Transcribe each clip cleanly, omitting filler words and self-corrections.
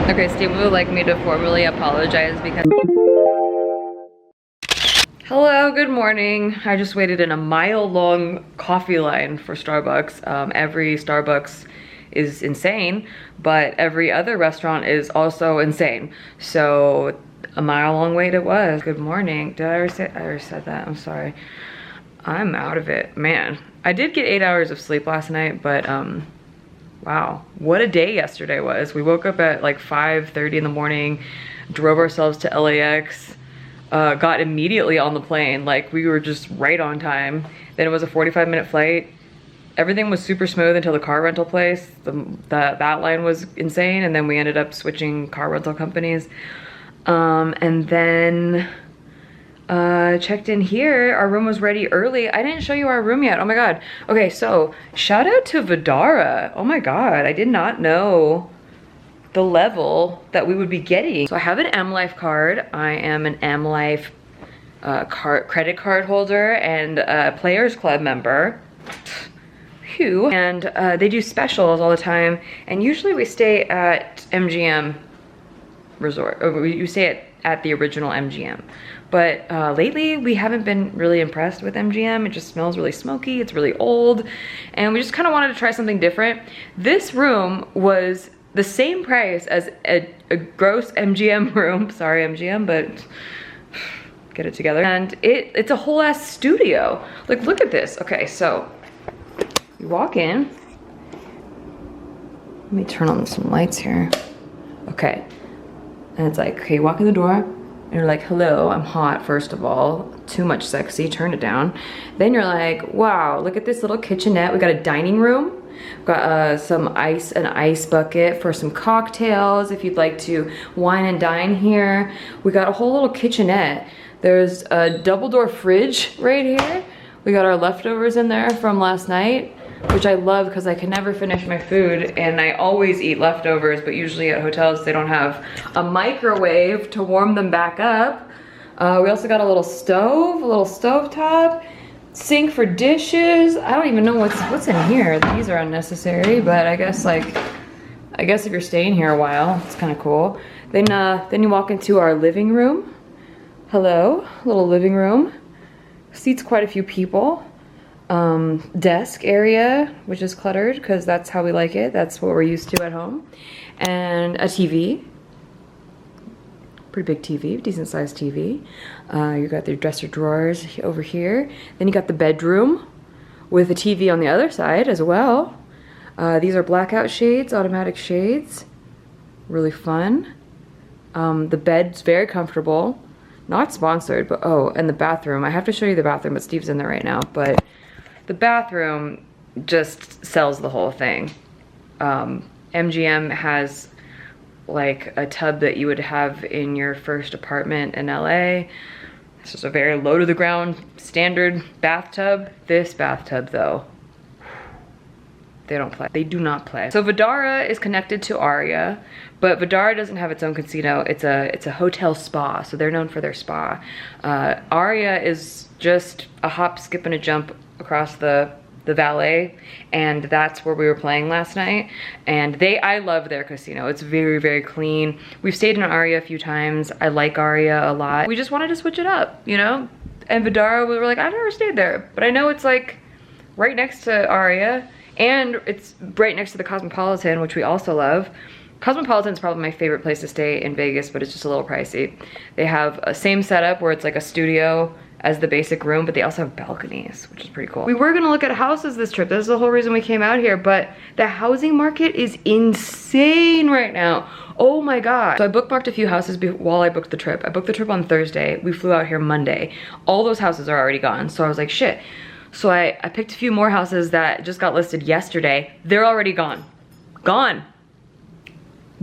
Okay, Steve would like me to formally apologize because... Hello, good morning. I just waited in a mile-long coffee line for Starbucks. Every Starbucks is insane, but every other restaurant is also insane. So a mile-long wait it was. Good morning. Did I already say? I already said that. I'm sorry. I'm out of it, man. I did get 8 hours of sleep last night, but wow, what a day yesterday was. We woke up at like 5:30 in the morning, drove ourselves to LAX, got immediately on the plane. Like we were just right on time. Then it was a 45-minute flight. Everything was super smooth until the car rental place. That line was insane, and then we ended up switching car rental companies. And then checked in here. Our room was ready early. I didn't show you our room yet. Oh my god. Okay, so shout out to Vdara. Oh my god, I did not know the level that we would be getting. So I have an M Life card. I am an M Life credit card holder and a Players Club member. Phew. And they do specials all the time. And usually we stay at MGM Resort. Or you stay at the original MGM. But lately we haven't been really impressed with MGM. It just smells really smoky, it's really old, and we just kind of wanted to try something different. This room was the same price as a gross MGM room. Sorry MGM, but get it together. And it's a whole ass studio. Like look at this. Okay, so you walk in. Let me turn on some lights here. Okay, and it's like, okay, you walk in the door. And you're like, hello, I'm hot, first of all. Too much sexy, turn it down. Then you're like, wow, look at this little kitchenette. We got a dining room. We've got an ice bucket for some cocktails if you'd like to wine and dine here. We got a whole little kitchenette. There's a double door fridge right here. We got our leftovers in there from last night, which I love because I can never finish my food and I always eat leftovers, but usually at hotels they don't have a microwave to warm them back up. We also got a little stove top, sink for dishes. I don't even know what's in here. These are unnecessary, but I guess if you're staying here a while, it's kind of cool. Then you walk into our living room. Hello, little living room. Seats quite a few people. Desk area, which is cluttered because that's how we like it. That's what we're used to at home. And a TV. Pretty big TV, decent sized TV. You got the dresser drawers over here. Then you got the bedroom with a TV on the other side as well. These are blackout shades, automatic shades. Really fun. The bed's very comfortable. Not sponsored, but oh, and the bathroom. I have to show you the bathroom, but Steve's in there right now. But the bathroom just sells the whole thing. MGM has like a tub that you would have in your first apartment in LA. It's just a very low to the ground standard bathtub. This bathtub though, they don't play. They do not play. So Vdara is connected to Aria, but Vdara doesn't have its own casino. It's a hotel spa, so they're known for their spa. Aria is just a hop, skip, and a jump across the valet, and that's where we were playing last night. And I love their casino. It's very, very clean. We've stayed in Aria a few times. I like Aria a lot. We just wanted to switch it up, you know? And Vdara, we were like, I've never stayed there, but I know it's like right next to Aria, and it's right next to the Cosmopolitan, which we also love. Cosmopolitan's probably my favorite place to stay in Vegas, but it's just a little pricey. They have a same setup where it's like a studio as the basic room, but they also have balconies, which is pretty cool. We were gonna look at houses this trip. This is the whole reason we came out here, but the housing market is insane right now. Oh my God. So I bookmarked a few houses while I booked the trip. I booked the trip on Thursday. We flew out here Monday. All those houses are already gone. So I was like, shit. So I picked a few more houses that just got listed yesterday. They're already gone. Gone.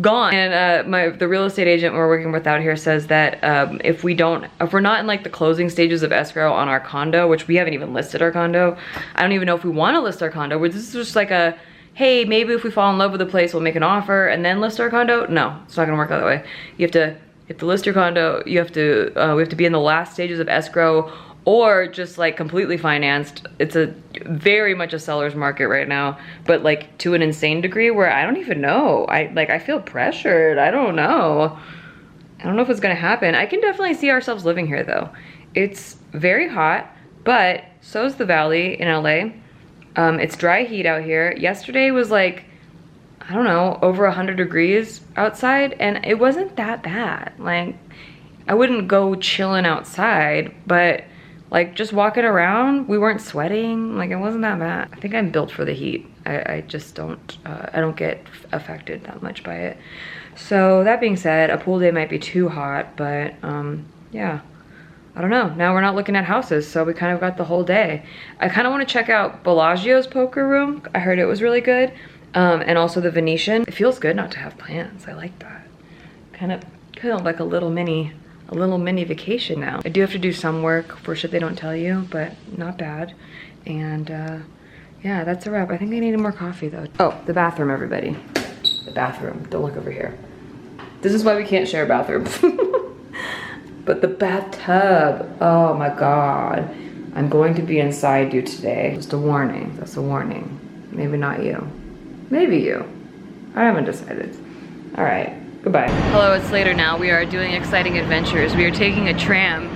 And the real estate agent we're working with out here says that if we're not in like the closing stages of escrow on our condo, which we haven't even listed our condo. I don't even know if we want to list our condo. This is just like a, hey, maybe if we fall in love with the place, we'll make an offer and then list our condo. No, it's not gonna work out that way. You have to list your condo. We have to be in the last stages of escrow, or just like completely financed. It's a very much a seller's market right now, but like to an insane degree where I don't even know. I feel pressured. I don't know if it's gonna happen. I can definitely see ourselves living here though. It's very hot, but so is the valley in LA. It's dry heat out here. Yesterday was like, I don't know, over 100 degrees outside, and it wasn't that bad. Like, I wouldn't go chilling outside, but like just walking around, we weren't sweating. Like, it wasn't that bad. I think I'm built for the heat. I just don't, I don't get affected that much by it. So that being said, a pool day might be too hot, but yeah. I don't know. Now we're not looking at houses, so we kind of got the whole day. I kind of want to check out Bellagio's poker room. I heard it was really good. And also the Venetian. It feels good not to have plans. I like that. Kind of like a little mini vacation now. I do have to do some work for shit they don't tell you, but not bad. And yeah, that's a wrap. I think I needed more coffee though. Oh, the bathroom, everybody. The bathroom. Don't look over here. This is why we can't share bathrooms. But the bathtub, oh my God. I'm going to be inside you today. Just a warning, that's a warning. Maybe not you. Maybe you. I haven't decided. All right, goodbye. Hello, it's later now. We are doing exciting adventures. We are taking a tram.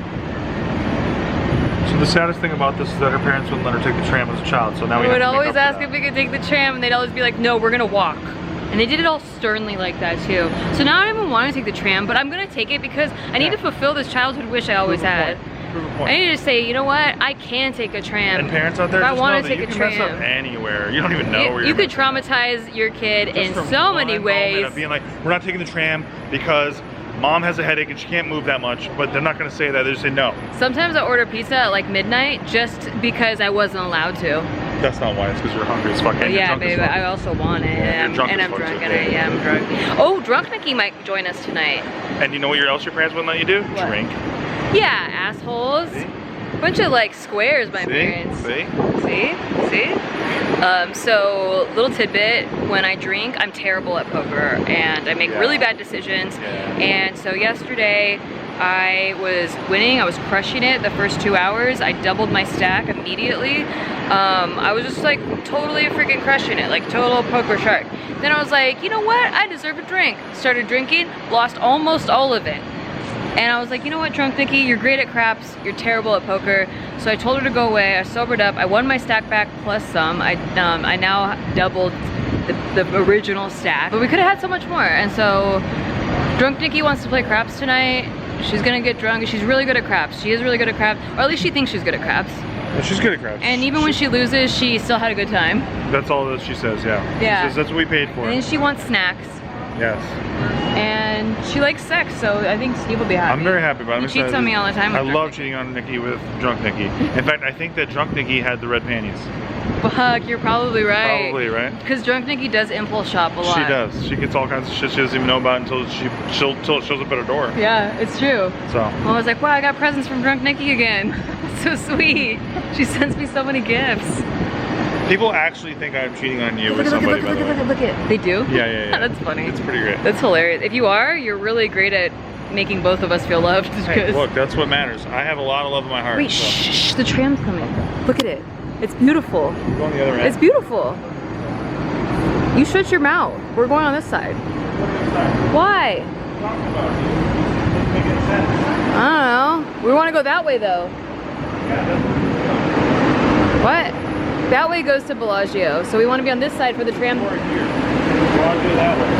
So the saddest thing about this is that her parents wouldn't let her take the tram as a child, so now we have to would make always up for ask that. if we could take the tram, and they'd always be like, no, we're gonna walk. And they did it all sternly like that too. So now I don't even want to take the tram, but I'm gonna take it because I need to fulfill this childhood wish I always had. I need to say, you know what? I can take a tram. And parents out there, if I just want know to that take you a can tram. mess up anywhere. You don't even know where you you're could traumatize your kid in from so one many moment ways. of being like, we're not taking the tram because mom has a headache and she can't move that much, but they're not gonna say that, they just say no. Sometimes I order pizza at like midnight just because I wasn't allowed to. That's not why, it's because you're hungry as fuck. And Yeah, you're drunk baby, as fuck. I also want it. Yeah, and you're drunk I'm as fuck, drunk too. and yeah, I'm drunk. Oh, drunk Nikki might join us tonight. And you know what else your parents wouldn't let you do? What? Drink. Yeah, assholes. See? Bunch of like squares, my parents. See? So little tidbit, when I drink, I'm terrible at poker and I make really bad decisions. And so yesterday I was winning, I was crushing it the first 2 hours. I doubled my stack immediately. I was just like totally freaking crushing it, like total poker shark. Then I was like, you know what? I deserve a drink. Started drinking, lost almost all of it. And I was like, you know what, Drunk Nikki, you're great at craps, you're terrible at poker. So I told her to go away, I sobered up, I won my stack back plus some. I now doubled the original stack, but we could have had so much more. And so Drunk Nikki wants to play craps tonight. She's gonna get drunk, she's really good at craps. She is really good at craps, or at least she thinks she's good at craps. Well, she's good at craps. And even when she loses, she still had a good time. That's all that she says, yeah. Yeah. She says that's what we paid for. And then she wants snacks. Yes. And she likes sex, so I think Steve will be happy. I'm very happy about it. He cheats on me all the time. I love cheating on Nikki with Drunk Nikki. In fact, I think that Drunk Nikki had the red panties. Fuck, you're probably right. Probably, right? Because Drunk Nikki does impulse shop a lot. She does. She gets all kinds of shit she doesn't even know about until it shows up at her door. Yeah, it's true. So. I was like, wow, I got presents from Drunk Nikki again. So sweet. She sends me so many gifts. People actually think I'm cheating on you with Look somebody, by the way. Look at. They do? Yeah. That's funny. It's pretty great. That's hilarious. If you are, you're really great at making both of us feel loved. Hey, look, that's what matters. I have a lot of love in my heart. Wait, so. shh, the tram's coming. Look at it. It's beautiful. We're going the other end. It's beautiful. You shut your mouth. We're going on this side. Why? I don't know. We want to go that way though. What? That way goes to Bellagio, so we want to be on this side for the tram.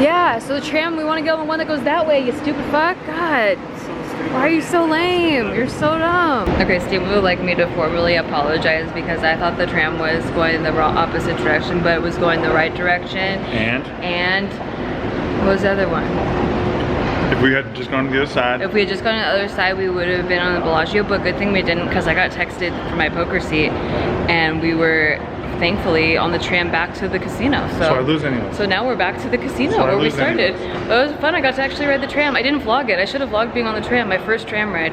Yeah, so the tram, we want to go on the one that goes that way, you stupid fuck. God, why are you so lame? You're so dumb. Okay, Steve would like me to formally apologize because I thought the tram was going in the opposite direction, but it was going the right direction. And what was the other one? If we had just gone to the other side. If we had just gone to the other side, we would have been on the Bellagio, but good thing we didn't because I got texted for my poker seat and we were thankfully on the tram back to the casino. So I lose anyway. So now we're back to the casino where we started. It was fun, I got to actually ride the tram. I didn't vlog it, I should have vlogged being on the tram, my first tram ride.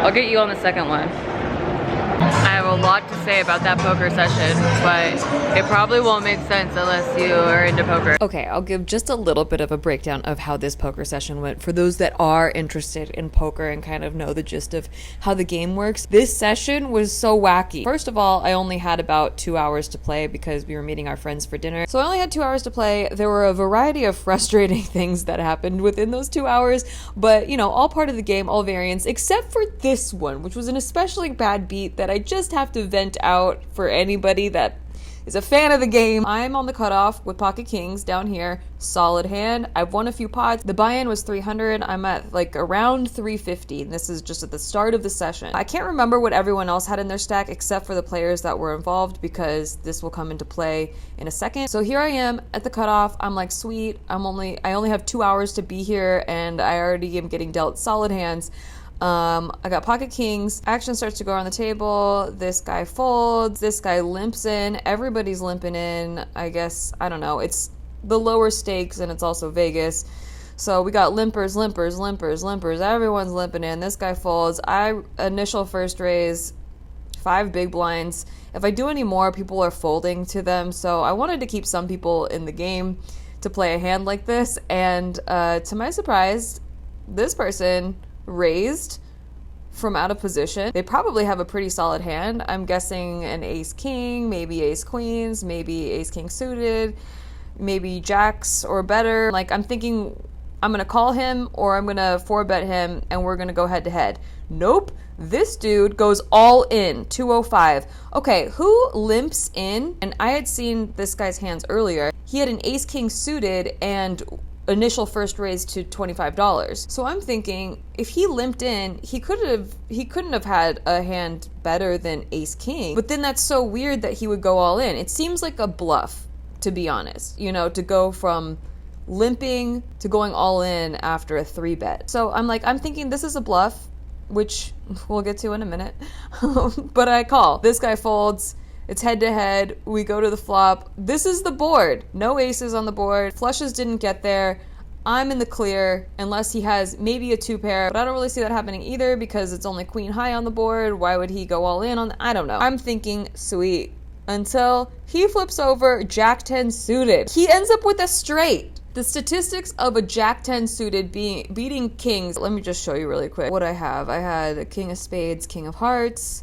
I'll get you on the second one. I have a lot to say about that poker session, but it probably won't make sense unless you are into poker. Okay, I'll give just a little bit of a breakdown of how this poker session went for those that are interested in poker and kind of know the gist of how the game works. This session was so wacky. First of all, I only had about 2 hours to play because we were meeting our friends for dinner. So I only had 2 hours to play. There were a variety of frustrating things that happened within those 2 hours, but you know, all part of the game, all variants, except for this one, which was an especially bad beat that I just have to vent out for anybody that is a fan of the game. I'm on the cutoff with pocket kings down here. Solid hand. I've won a few pots. The buy-in was 300. I'm at like around 350. And this is just at the start of the session. I can't remember what everyone else had in their stack except for the players that were involved because this will come into play in a second. So here I am at the cutoff. I'm like, sweet. I only have 2 hours to be here and I already am getting dealt solid hands. I got pocket kings. Action starts to go around the table. This guy folds. This guy limps in. Everybody's limping in. I guess, I don't know. It's the lower stakes and it's also Vegas. So we got limpers. Everyone's limping in. This guy folds. I initial first raise, 5 big blinds. If I do any more, people are folding to them. So I wanted to keep some people in the game to play a hand like this. And to my surprise, this person raised from out of position. They probably have a pretty solid hand. I'm guessing an ace king, maybe ace queens, maybe ace king suited, maybe jacks or better. Like, I'm thinking I'm gonna call him or I'm gonna 4-bet him and we're gonna go head to head. Nope. This dude goes all in, 205. Okay, who limps in? And I had seen this guy's hands earlier. He had an ace king suited and initial first raise to $25. So I'm thinking if he limped in, he couldn't have had a hand better than ace king. But then that's so weird that he would go all in. It seems like a bluff, to be honest, you know, to go from limping to going all in after a 3-bet. So I'm thinking this is a bluff, which we'll get to in a minute. But I call. This guy folds. It's head to head. We go to the flop. This is the board. No aces on the board. Flushes didn't get there. I'm in the clear unless he has maybe a 2-pair, but I don't really see that happening either because it's only queen high on the board. Why would he go all in on? I don't know. I'm thinking sweet until he flips over jack 10 suited. He ends up with a straight. The statistics of a jack 10 suited beating kings. Let me just show you really quick what I have. I had a king of spades, king of hearts.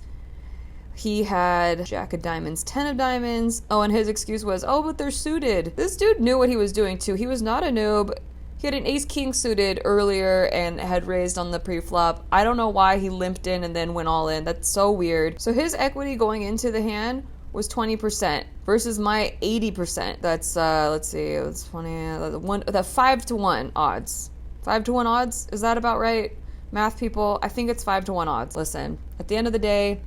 He had jack of diamonds, 10 of diamonds. Oh, and his excuse was, oh, but they're suited. This dude knew what he was doing too. He was not a noob. He had an ace king suited earlier and had raised on the pre-flop. I don't know why he limped in and then went all in. That's so weird. So his equity going into the hand was 20% versus my 80%. That's, let's see, it's 20, the 5-to-1 odds. 5-to-1 odds? Is that about right? Math people, I think it's 5-to-1 odds. Listen, at the end of the day,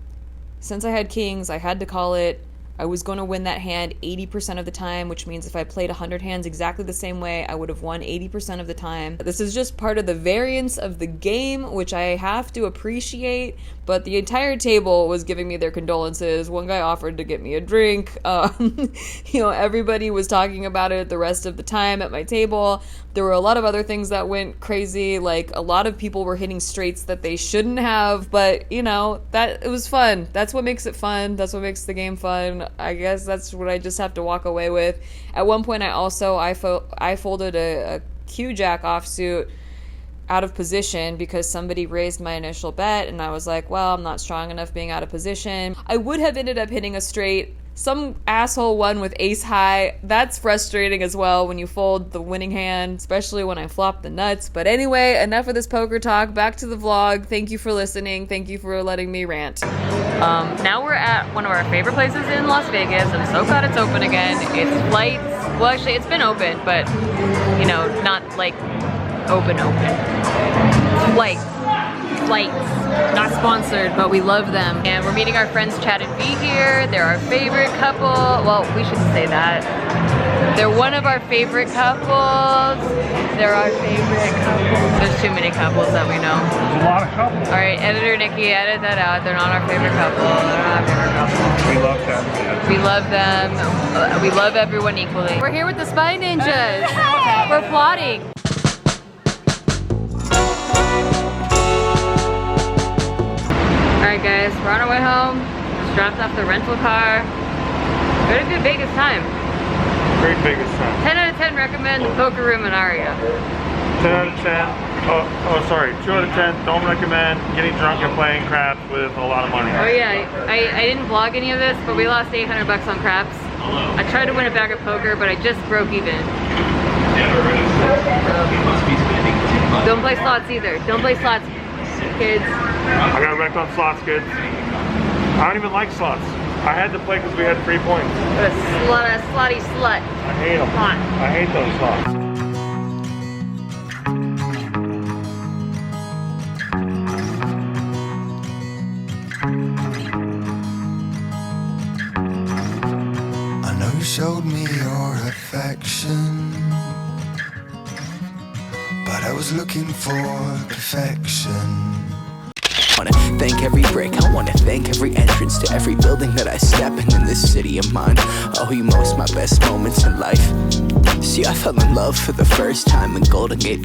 since I had kings, I had to call it. I was going to win that hand 80% of the time, which means if I played 100 hands exactly the same way, I would have won 80% of the time. This is just part of the variance of the game, which I have to appreciate, but the entire table was giving me their condolences. One guy offered to get me a drink. You know, everybody was talking about it the rest of the time at my table. There were a lot of other things that went crazy, like a lot of people were hitting straights that they shouldn't have, but you know, that it was fun. That's what makes it fun. That's what makes the game fun. I guess that's what I just have to walk away with. At one point, I folded a Q-Jack offsuit out of position because somebody raised my initial bet, and I was like, well, I'm not strong enough being out of position. I would have ended up hitting a straight. Some asshole won with ace high. That's frustrating as well when you fold the winning hand, especially when I flop the nuts. But anyway, enough of this poker talk. Back to the vlog. Thank you for listening. Thank you for letting me rant. Now we're at one of our favorite places in Las Vegas. I'm so glad it's open again. It's Flights. Well, actually, it's been open, but, you know, not like open. Flights. Not sponsored, but we love them. And we're meeting our friends Chad and V here. They're our favorite couple. Well, we shouldn't say that. They're one of our favorite couples. They're our favorite couple. There's too many couples that we know. There's a lot of couples. All right, editor Nikki, edit that out. They're not our favorite couple. They're not our favorite couple. We love them. We love them. We love everyone equally. We're here with the Spy Ninjas. We're plotting. Alright guys, we're on our way home. Just dropped off the rental car. We had a good Vegas time. Great Vegas time. 10 out of 10 recommend the poker room in Aria. 10 out of 10. Oh, sorry. 2 out of 10. Don't recommend getting drunk and playing craps with a lot of money. Oh yeah, I didn't vlog any of this, but we lost 800 bucks on craps. I tried to win a bag of poker, but I just broke even. Don't play slots either. Don't play slots, kids. I got wrecked on slots, kids. I don't even like slots. I had to play because we had 3 points. What a slutty slut. I hate them. Hot. I hate those slots. I know you showed me your affection, but I was looking for perfection. I wanna thank every brick, I wanna thank every entrance to every building that I step in this city of mine. Oh, you most my best moments in life. See, I fell in love for the first time in Golden Gate